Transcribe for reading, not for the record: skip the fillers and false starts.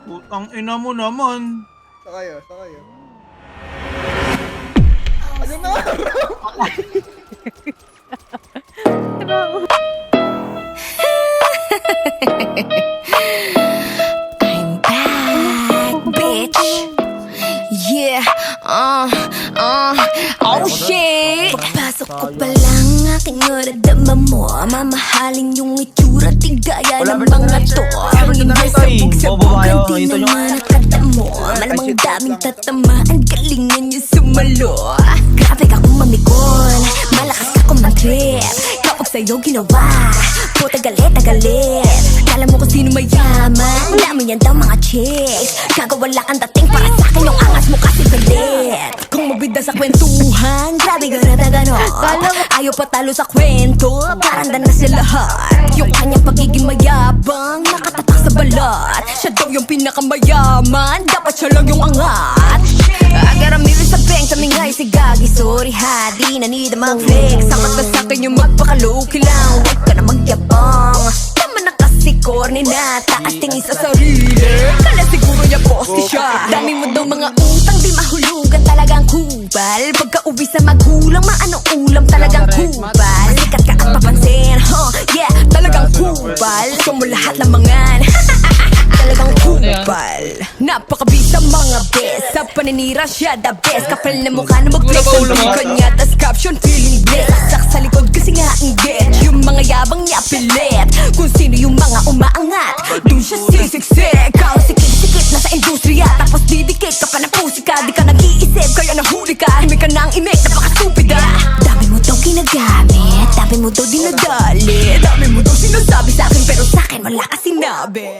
Putang ina mo naman. Sa kayo. Ano na? I'm back, bitch. Yeah, oh shit. Pagpasok ko pa lang aking naradama mo. Mamahalin yung itsura, tigaya ng mga to. Ang inasabog sa bukan, di naman nakatamo. Malamang daming tatama, ang galingan niyo sumalo. Grabe ka kung mamikon, malakas ka kung mag-trip. Kapag sa'yo ginawa, puta galit. Kala mo kung sino mayaman, namin yan daw mga chicks. Gago wala kang dating para sa'kin, yung angas mo kasi galit. Kung mabida sa kwentuhan, grabe ka na tagano. Ayaw patalo sa kwento, parang danas siya lahat. Yung kanyang pagiging mayabang, nakatatak sa balat. Siya daw yung pinakamayaman, dapat siya lang yung angat. I got a mirror sa bank, tamingay si Gagi. Sorry ha, di na need a mag-flex. Sapat na sa'kin yung magpakaloki lang, huwag ka na magyabang. Tama na kasi corny na, taas tingin sa sarili. Kala siguro niya bossy siya. Dami mo daw mga utang, di mahulugan talagang kubal. Pagka uwi sa magulang, maano ulam talagang kubal. Sikat ka at papansin, yeah, talagang kubal. Gusto mo lahat ng mangan, talagang kubal. Napakabisa mga best, sa paninira siya the best. Kapal na mukha na mag-flex ang luka niya, tas caption feeling blessed. Sak sa likod kasi nga ang get, yung mga yabang niya pilit. Kung sino yung mga umaangat, dun siya sisiksik. Kang sikit-sikit na sa industriya, tapos didikit ka pa ng pusika. Di ka nag-iisip, kaya nahuli ka. Imik ka ng imik, napaka-stupida. Dami mo daw ginagamit, dami mo daw dinadali, dami mo daw sinasabi sa'kin, pero sa'kin wala ka sinabi.